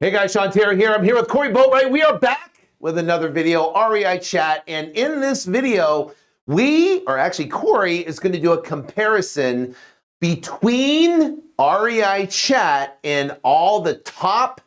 Hey guys, Sean Terry here. I'm here with Corey Boatwright. We are back with another video, REI Chat. And in this video, Corey is going to do a comparison between REI Chat and all the top,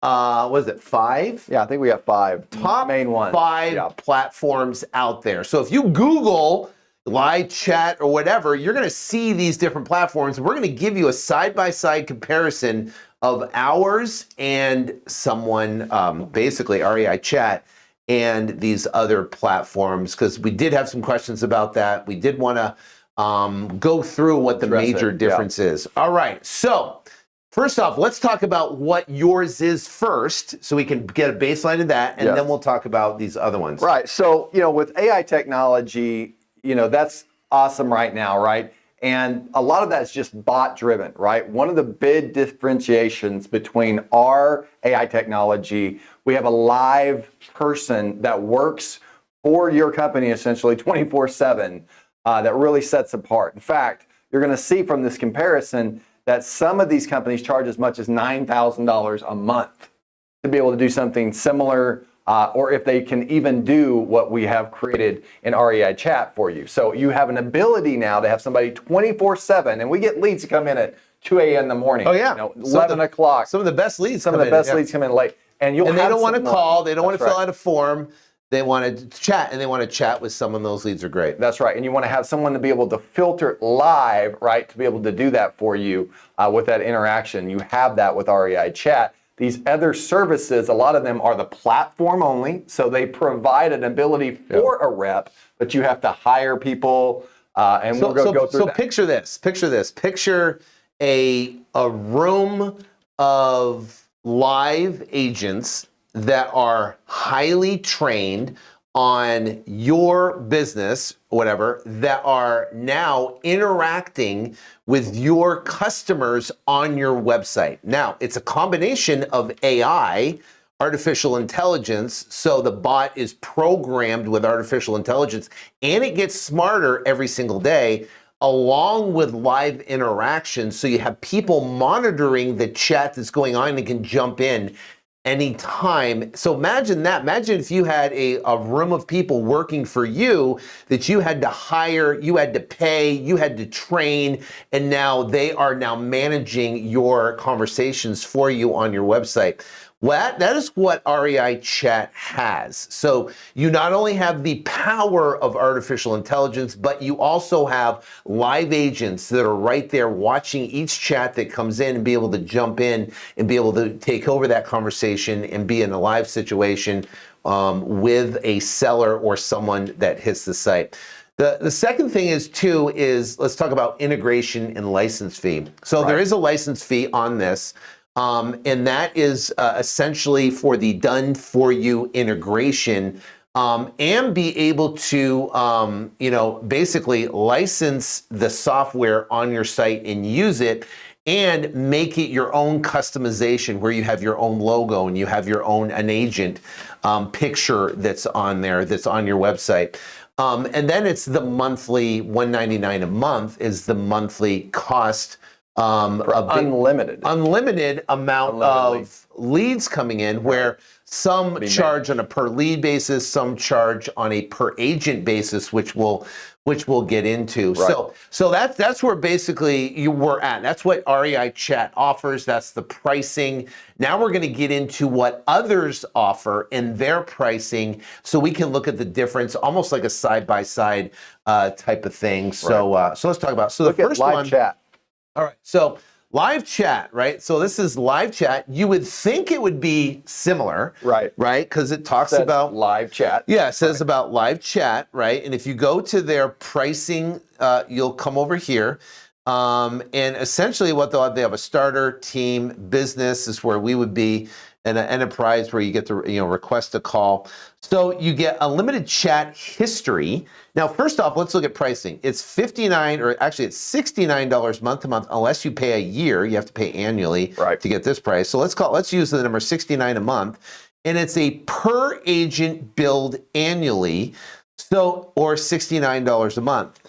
five? Yeah, I think we have five Top main ones. Five platforms out there. So if you Google live chat or whatever, you're going to see these different platforms. We're going to give you a side-by-side comparison of ours and someone, basically REI Chat and these other platforms, because we did have some questions about that. We did want to go through what the major difference is. All right, so first off, let's talk about what yours is first, so we can get a baseline of that, and then we'll talk about these other ones. Right, so, with AI technology, that's awesome right now, right? And a lot of that is just bot driven, right? One of the big differentiations between our AI technology, we have a live person that works for your company essentially 24/7 that really sets apart. In fact, you're going to see from this comparison that some of these companies charge as much as $9,000 a month to be able to do something similar, or if they can even do what we have created in REI Chat for you. So you have an ability now to have somebody 24/7, and we get leads to come in at 2 a.m. in the morning. Oh yeah, 11 o'clock. Some of the best leads. Leads come in late, and they don't want to call. They don't want to fill out a form. They want to chat, and they want to chat with someone. Those leads are great. That's right, and you want to have someone to be able to filter live, right? To be able to do that for you with that interaction. You have that with REI Chat. These other services, a lot of them are the platform only, so they provide an ability for a rep, but you have to hire people, and we'll go through that. So picture this. Picture a room of live agents that are highly trained on your business, whatever, that are now interacting with your customers on your website. Now, it's a combination of AI, artificial intelligence, so the bot is programmed with artificial intelligence, and it gets smarter every single day, along with live interaction, so you have people monitoring the chat that's going on and can jump in anytime. So imagine that. Imagine if you had a room of people working for you that you had to hire, you had to pay, you had to train, and now they are now managing your conversations for you on your website. Well, that is what REI Chat has. So you not only have the power of artificial intelligence, but you also have live agents that are right there watching each chat that comes in and be able to jump in and be able to take over that conversation and be in a live situation with a seller or someone that hits the site. The second thing is let's talk about integration and license fee. So there is a license fee on this. And that is essentially for the done-for-you integration, and be able to, basically license the software on your site and use it and make it your own customization, where you have your own logo and you have your own an agent picture that's on there, that's on your website. And then it's the monthly $199 a month is the monthly cost. Unlimited amount of leads coming in, where some charge on a per lead basis, some charge on a per agent basis, which we'll get into. So that's where basically we're at. That's what REI Chat offers. That's the pricing. Now we're going to get into what others offer and their pricing, so we can look at the difference, almost like a side-by-side type of thing. So let's talk about. So the first one, live chat. All right, so live chat, right? So this is live chat. You would think it would be similar, right? Because it talks about live chat. Yeah, it says about live chat, right? And if you go to their pricing, you'll come over here, and essentially what they have a starter, team, business is where we would be, and an enterprise where you get to request a call. So you get unlimited chat history. Now, first off, let's look at pricing. It's $59, or actually it's $69 month to month, unless you pay a year. You have to pay annually to get this price. So let's use the number 69 a month, and it's a per agent billed annually. So, or $69 a month.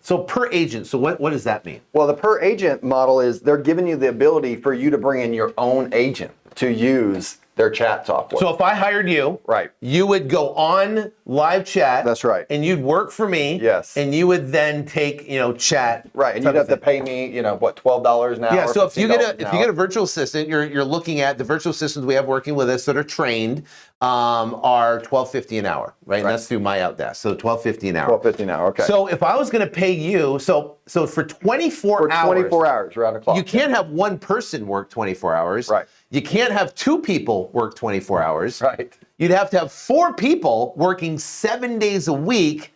So per agent, so what does that mean? Well, the per agent model is they're giving you the ability for you to bring in your own agent. to use their chat software. So if I hired you, Right. you would go on live chat. That's right. And you'd work for me. Yes. And you would then take, chat. Right, and you'd have to pay me, what, $12 an hour? Yeah, so if you get $15 a virtual assistant, you're looking at the virtual assistants we have working with us that are trained are $12.50 an hour, right? And that's through my Outdesk. So $12.50 an hour. $12.50 an hour, okay. So if I was going to pay you, so for 24 hours. 24 hours, around the clock. You can't have one person work 24 hours. Right. You can't have two people work 24 hours. Right. You'd have to have 4 people working 7 days a week,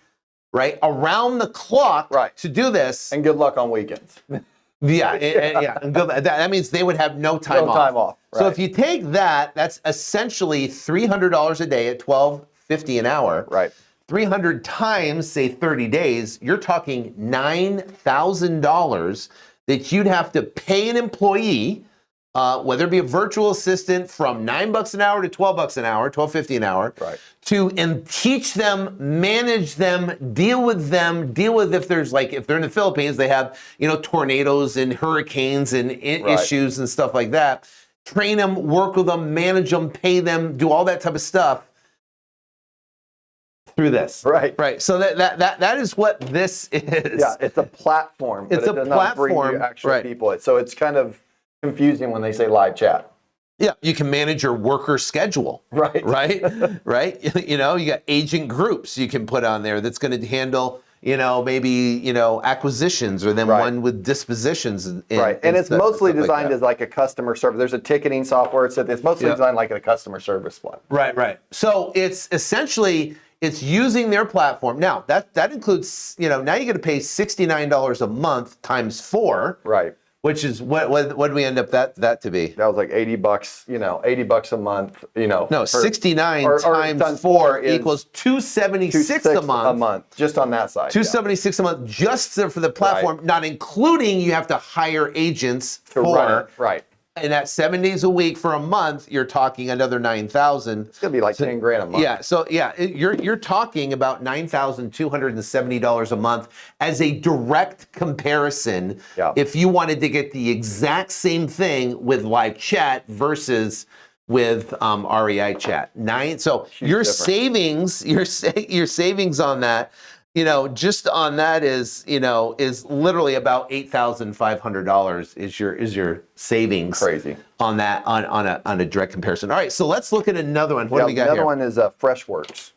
right, around the clock to do this. And good luck on weekends. Yeah. And that means they would have no time off. So if you take that, that's essentially $300 a day at $12.50 an hour. Right. 300 times, say 30 days, you're talking $9,000 that you'd have to pay an employee, whether it be a virtual assistant, from $9 an hour to $12 an hour, $12.50 an hour, and teach them, manage them, deal with if there's if they're in the Philippines, they have tornadoes and hurricanes and issues and stuff like that. Train them, work with them, manage them, pay them, do all that type of stuff through this. Right. So that is what this is. Yeah, it's a platform. It's a platform. not bring you actual people. So it's kind of confusing when they say live chat. Yeah, you can manage your worker schedule. Right. You got agent groups you can put on there that's going to handle, maybe, acquisitions, or then one with dispositions. And it's mostly designed as like a customer service. There's a ticketing software. So it's mostly designed like a customer service one. Right. So it's essentially, it's using their platform. Now, that includes, now you got to pay $69 a month times 4. Right. Which is what did we end up that to be? That was like $80, $80 a month, No, 69 times 4 equals $276 a month. Just on that side. $276 a month just for the platform, not including you have to hire agents for. Right. And at 7 days a week for a month, you're talking another $9,000. It's gonna be like 10 grand a month. Yeah. So you're talking about $9,270 a month as a direct comparison. Yeah. If you wanted to get the exact same thing with live chat versus with REI Chat. So your savings, your savings on that, just on that is literally about $8,500 is your savings. Crazy. On that on a direct comparison. All right, so let's look at another one. What do we got here? Another one is Freshworks.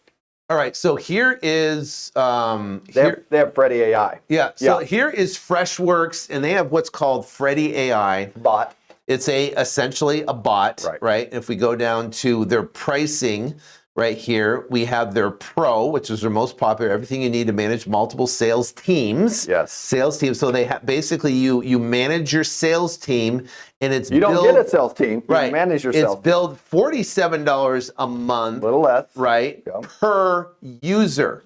All right, so here is they have Freddy AI. Yeah. So here is Freshworks, and they have what's called Freddy AI bot. It's essentially a bot, right? If we go down to their pricing. Right here, we have their Pro, which is their most popular, everything you need to manage multiple sales teams. Yes. Sales teams. So they basically you manage your sales team, and it's you don't get a sales team. You manage yourself. It's billed $47 a month. A little less. Right. Yeah. Per user.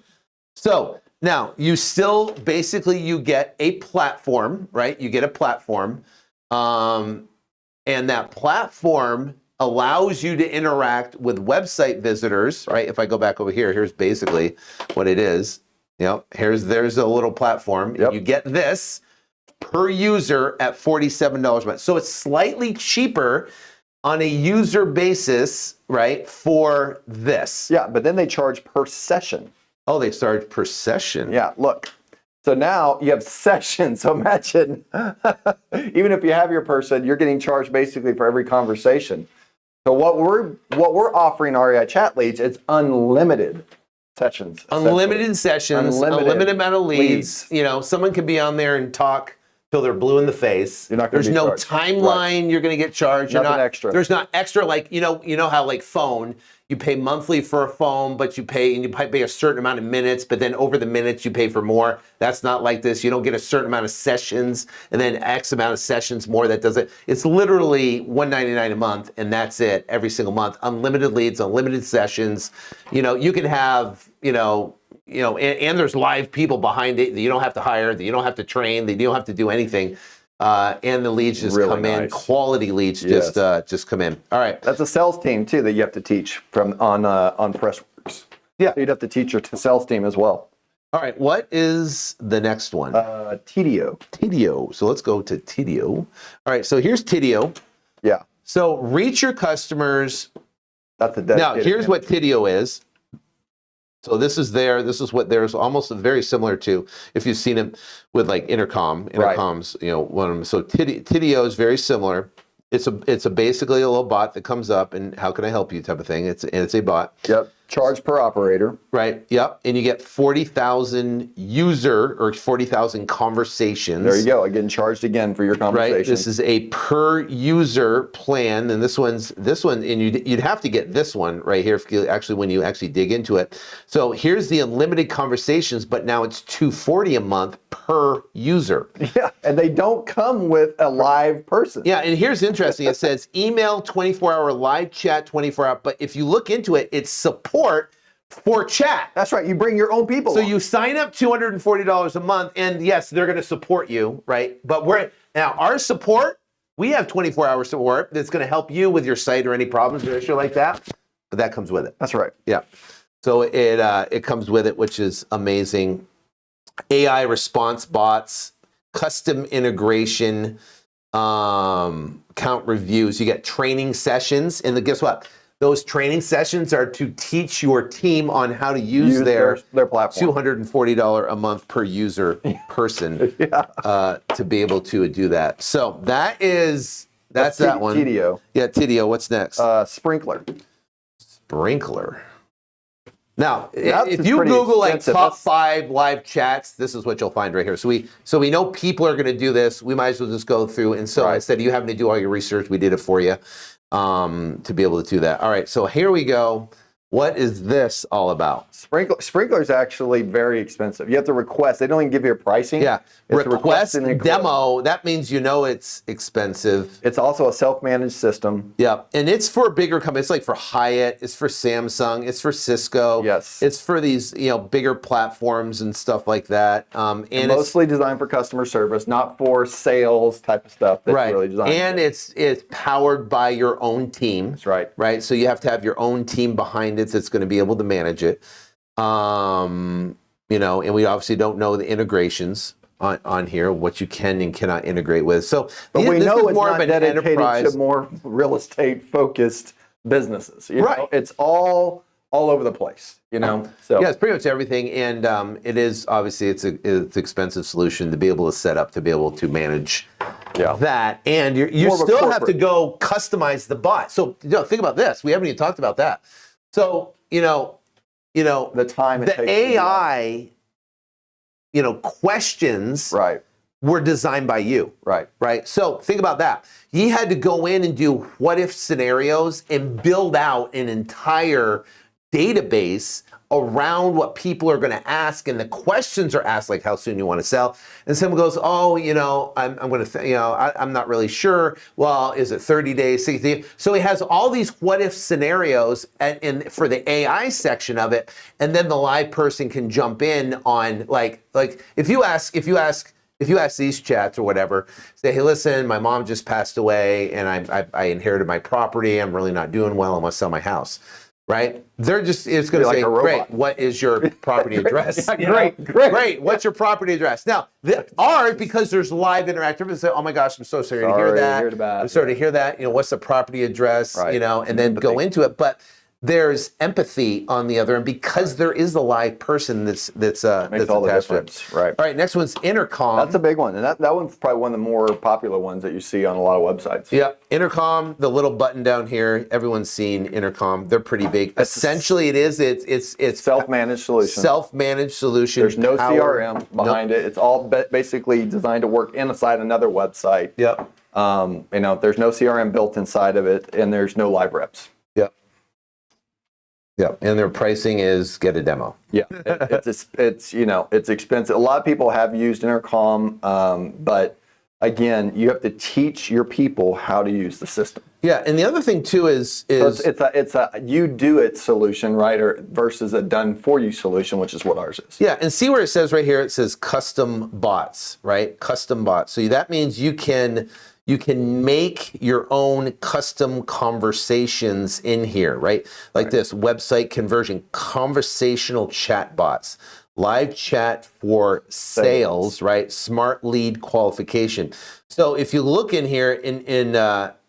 So now you still you get a platform, right? You get a platform, and that platform allows you to interact with website visitors, right? If I go back over here, here's basically what it is. There's a little platform. Yep. You get this per user at $47 a month. So it's slightly cheaper on a user basis, right, for this. Yeah, but then they charge per session. Oh, they charge per session. Yeah, look. So now you have sessions. So imagine, even if you have your person, you're getting charged basically for every conversation. So what we're offering REI Chat Leads is unlimited sessions. Unlimited sessions, unlimited amount of leads. Someone can be on there and talk till they're blue in the face. There's no timeline you're going to get charged. Nothing extra. There's not extra you know how phone, you pay monthly for a phone, but you pay a certain amount of minutes, but then over the minutes you pay for more. That's not like this. You don't get a certain amount of sessions and then X amount of sessions more. That does it. It's literally $199 a month, and that's it every single month. Unlimited leads, unlimited sessions. You can have, and there's live people behind it that you don't have to hire, that you don't have to train, that you don't have to do anything. And the leads just come in. Quality leads just come in. All right. That's a sales team too that you have to teach on Freshworks. Yeah. So you'd have to teach your sales team as well. All right. What is the next one? Tidio. Tidio. So let's go to Tidio. All right. So here's Tidio. Yeah. So reach your customers. That's a Now, dedicated here's what manager. Tidio is. So this is what there's almost very similar to, if you've seen it with like Intercom. Intercom's, one of them. So Tidio is very similar. It's a basically a little bot that comes up and how can I help you type of thing. It's a bot. Yep. Charge per operator. Right. Yep. And you get 40,000 user or 40,000 conversations. There you go. Getting charged again for your conversation. Right. This is a per user plan, and this one, and you'd have to get this one right here when you actually dig into it. So here's the unlimited conversations, but now it's $240 a month per user. Yeah, and they don't come with a live person. Yeah, and here's interesting. It says email 24-hour, live chat 24-hour, but if you look into it, it's support for chat. That's right. You bring your own people. So you sign up $240 a month, and yes, they're going to support you, right? But now our support, we have 24-hour support that's going to help you with your site or any problems or issue like that. But that comes with it. That's right. Yeah. So it comes with it, which is amazing. AI response bots, custom integration, count reviews. You get training sessions, and guess what? Those training sessions are to teach your team on how to use their platform. $240 a month per user person to be able to do that. So that's that one. Tidio. Yeah, Tidio. What's next? Sprinkler. Sprinkler. Now, if you Google like top 5 live chats, this is what you'll find right here. So we know people are going to do this. We might as well just go through. And so instead of you having to do all your research, we did it for you. To be able to do that. All right, so here we go. What is this all about? Sprinkler is actually very expensive. You have to request. They don't even give you a pricing. Yeah, request demo. That means it's expensive. It's also a self-managed system. Yeah, and it's for bigger companies. It's like for Hyatt. It's for Samsung. It's for Cisco. Yes. It's for these bigger platforms and stuff like that. And mostly designed for customer service, not for sales type of stuff. That's really designed. And it's powered by your own team. That's right. Right. So you have to have your own team behind it that's going to be able to manage it. And we obviously don't know the integrations on here, what you can and cannot integrate with. So, but we know it's more not dedicated to more real estate focused businesses. It's all over the place. So yeah, it's pretty much everything, and it is obviously it's an expensive solution to be able to set up to be able to manage that, and you still have to go customize the bot. So think about this. We haven't even talked about that. So the time it takes. The AI, questions were designed by you. Right. So think about that. You had to go in and do what if scenarios and build out an entire database around what people are going to ask, and the questions are asked like how soon you want to sell, and someone goes, I'm going to I'm not really sure. Well, is it 30 days, 60 days? So he has all these what if scenarios and for the AI section of it, and then the live person can jump in on like if you ask these chats or whatever, say, hey, listen, my mom just passed away and I inherited my property. I'm really not doing well. I must sell my house. Right? It's going to say, great, what is your property address? Great. What's your property address? Now, because there's live interactive, say, oh my gosh, I'm so sorry to hear that. I'm sorry to hear that. What's the property address? And then go into it. But there's empathy on the other end because there is a live person that's attached to it. Right. All right, next one's Intercom. That's a big one. And that one's probably one of the more popular ones that you see on a lot of websites. Yeah, Intercom, the little button down here, everyone's seen Intercom. They're pretty big. Essentially, it's self-managed solution. Self-managed solution. There's no CRM behind it. It's all basically designed to work inside another website. Yep. There's no CRM built inside of it, and there's no live reps. Yeah, and their pricing is get a demo. Yeah, it's expensive. A lot of people have used Intercom, but again, you have to teach your people how to use the system. Yeah, and the other thing too is it's a you do it solution, right, or versus a done for you solution, which is what ours is. Yeah, and see where it says right here. It says custom bots, right? Custom bots. So that means you can make your own custom conversations in here, right? Like this website conversion, conversational chat bots, live chat for sales, right? Smart lead qualification. So if you look in here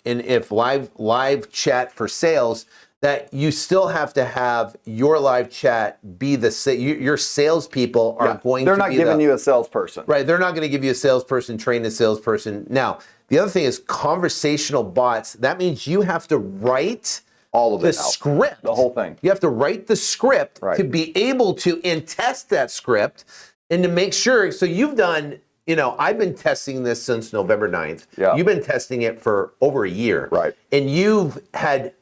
and if live chat for sales, that you still have to have your live chat be your salespeople are going to be. They're not giving you a salesperson. Right. They're not going to give you a salesperson, train a salesperson. Now, the other thing is conversational bots. That means you have to write all of the it out. script. The whole thing. You have to write the script to be able to and test that script and to make sure. So you've done, I've been testing this since November 9th. Yeah. You've been testing it for over a year. Right. And you've had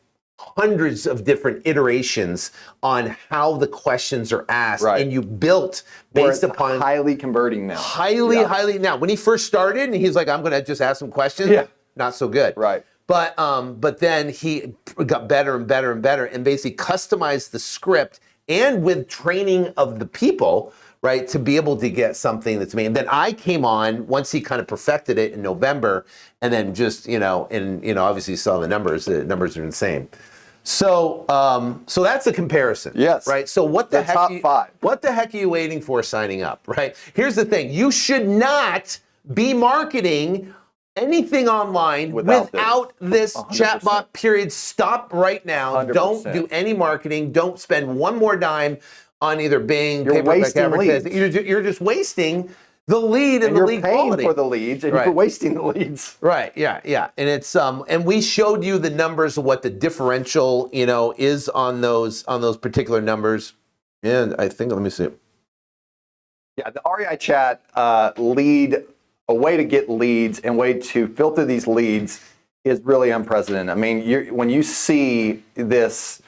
hundreds of different iterations on how the questions are asked, and you built based upon highly converting now. Highly now. When he first started, and he's like, "I'm going to just ask some questions." Yeah. Not so good. Right. But then he got better and better and better, and basically customized the script, and with training of the people, right, to be able to get something that's made. And then I came on once he kind of perfected it in November, and then just obviously you saw the numbers. The numbers are insane. So that's a comparison. Yes. Right. So what the heck? Top 5. What the heck are you waiting for signing up? Right. Here's the thing: you should not be marketing anything online without this chatbot. Period. Stop right now. 100%. Don't do any marketing. Don't spend one more dime on either Bing, You're pay-per-click wasting advertising. You're just wasting the lead and the lead quality. You're paying quality. for the leads, and you're wasting the leads. Right. Yeah. And it's and we showed you the numbers of what the differential is on those particular numbers. And I think, let me see. Yeah, the REI Chat lead, a way to get leads and way to filter these leads is really unprecedented. I mean, when you see this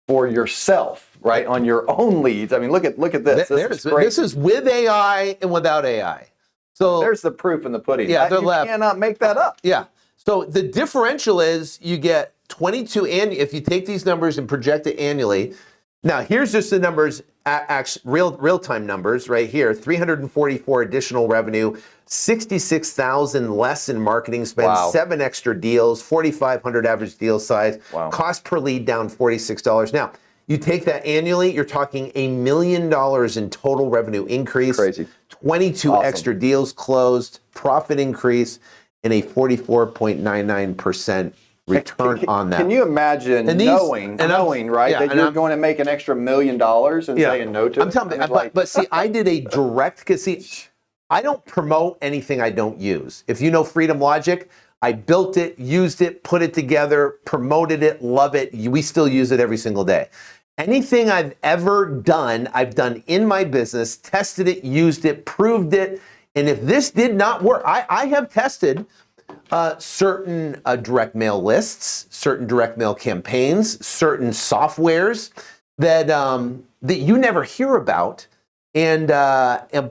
for yourself, right, on your own leads. I mean, look at this. This is with AI and without AI. So there's the proof in the pudding. Yeah, you cannot make that up. Yeah. So the differential is you get 22, and if you take these numbers and project it annually. Now here's just the numbers, real-time numbers right here: 344 additional revenue, 66,000 less in marketing spend, 7 extra deals, 4,500 average deal size, cost per lead down $46. Now, you take that annually, you're talking $1 million in total revenue increase. Crazy. 22 extra deals closed, profit increase, and a 44.99% return on that. Can you imagine knowing, right, that you're going to make an extra $1 million and saying no to it? I'm telling you, but see, I did a direct, because see, I don't promote anything I don't use. If you know Freedom Logic, I built it, used it, put it together, promoted it, love it. We still use it every single day. Anything I've ever done, I've done in my business, tested it, used it, proved it. And if this did not work, I have tested certain direct mail lists, certain direct mail campaigns, certain softwares that you never hear about. And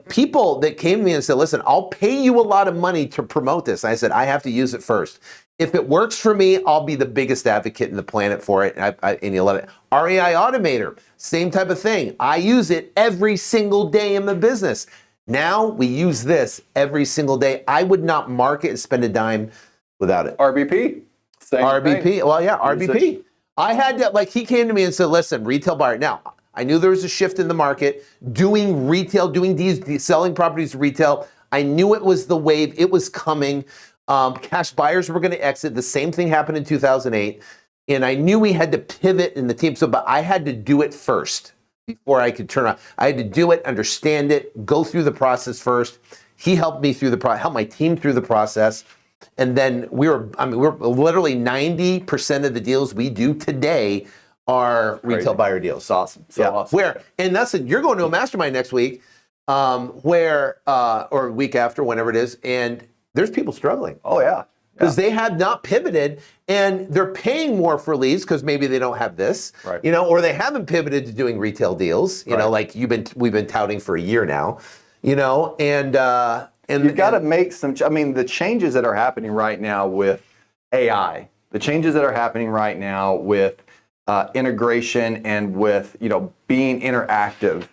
people that came to me and said, "Listen, I'll pay you a lot of money to promote this." And I said, "I have to use it first. If it works for me, I'll be the biggest advocate in the planet for it." And you'll love it. REI Automator, same type of thing. I use it every single day in the business. Now we use this every single day. I would not market and spend a dime without it. RBP? Same RBP. thing. Well, yeah, RBP. I had to, he came to me and said, "Listen, retail buyer." Now, I knew there was a shift in the market, doing retail, doing these selling properties to retail. I knew it was the wave. It was coming. Cash buyers were going to exit. The same thing happened in 2008. And I knew we had to pivot in the team. But I had to do it first before I could turn on. I had to do it, understand it, go through the process first. He helped me through helped my team through the process. And then we're literally 90% of the deals we do today are retail buyer deals. It's awesome. Awesome. And you're going to a mastermind next week, or a week after, whenever it is, and there's people struggling. Oh yeah. Because they have not pivoted, and they're paying more for leads because maybe they don't have this, or they haven't pivoted to doing retail deals, like we've been touting for a year now, and you've got to make some. I mean, the changes that are happening right now with AI, the changes that are happening right now with integration and with being interactive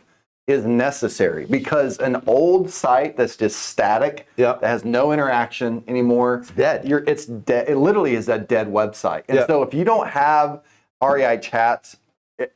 is necessary, because an old site that's just static, that has no interaction anymore, it's dead. It's dead. It literally is a dead website. And so if you don't have REI Chats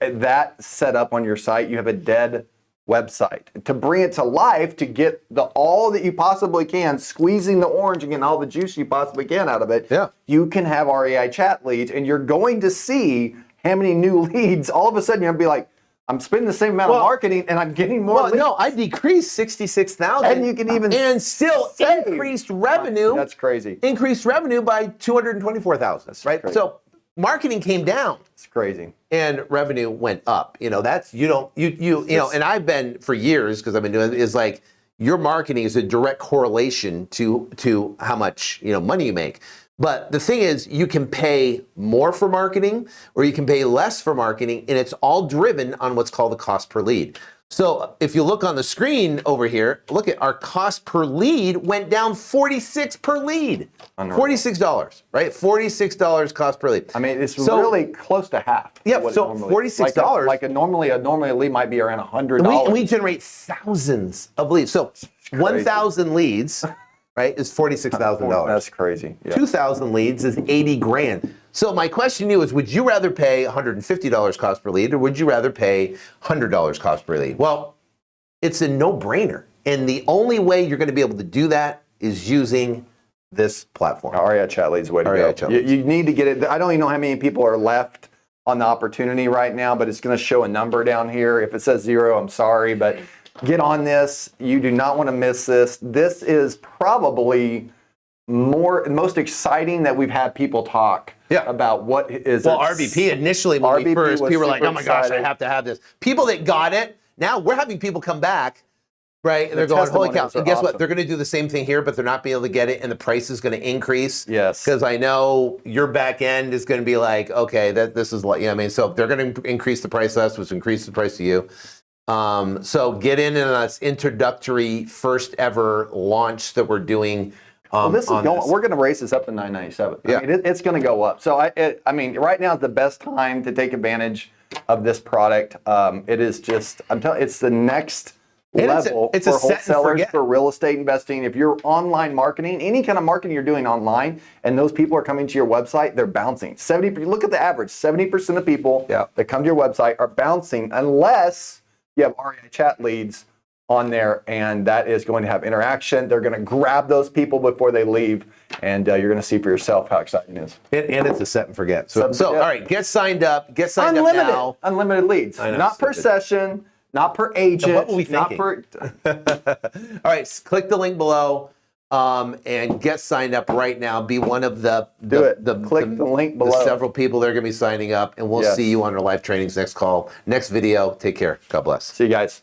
that set up on your site, you have a dead website. To bring it to life, to get all that you possibly can, squeezing the orange and getting all the juice you possibly can out of it, you can have REI Chat Leads, and you're going to see how many new leads. All of a sudden, you're going to be like, I'm spending the same amount of marketing and I'm getting more leads. No, I decreased 66,000. And you can even still increased revenue. That's crazy. Increased revenue by 224,000, right? Crazy. So marketing came down. It's crazy. And revenue went up. That's, you know, and I've been for years, because I've been doing it, is like your marketing is a direct correlation to how much, money you make. But the thing is, you can pay more for marketing or you can pay less for marketing, and it's all driven on what's called the cost per lead. So if you look on the screen over here, look at our cost per lead went down 46 per lead. $46, right? $46 cost per lead. I mean, it's really close to half. Yeah, so $46. Like normally a lead might be around $100. And we generate thousands of leads. So 1,000 leads, right, is $46,000. That's crazy. Yeah. 2,000 leads is 80 grand. So my question to you is, would you rather pay $150 cost per lead, or would you rather pay $100 cost per lead? Well, it's a no-brainer. And the only way you're going to be able to do that is using this platform. REI Chat Leads, way to go. You need to get it. I don't even know how many people are left on the opportunity right now, but it's going to show a number down here. If it says 0, I'm sorry, but get on this. You do not want to miss this. This is probably most exciting that we've had people talk about what is. Well, RVP initially, when we first, people were like, oh my gosh, I have to have this. People that got it, now we're having people come back, right? And they're going, holy cow. And guess what? They're going to do the same thing here, but they're not being able to get it, and the price is going to increase. Yes. Because I know your back end is going to be like, okay, this is what, so they're going to increase the price to us, which increases the price to you. So get in this introductory first ever launch that we're doing. This is going. We're going to raise this up to $997. Yeah. I mean, it's going to go up. So I mean, right now is the best time to take advantage of this product. It is just, I'm telling you, it's the next level for wholesalers, for real estate investing. If you're online marketing, any kind of marketing you're doing online, and those people are coming to your website, they're bouncing. Look at the average. 70% of people that come to your website are bouncing, unless you have REI Chat Leads on there, and that is going to have interaction. They're going to grab those people before they leave, and you're going to see for yourself how exciting it is. And it's a set and forget. So all right, get signed up. Get signed up now. Unlimited leads. Not per session, not per agent. What were we thinking? All right, click the link below and get signed up right now. Be one of click the link below. The several people that are going to be signing up, and we'll see you on our live trainings next video. Take care. God bless. See you guys.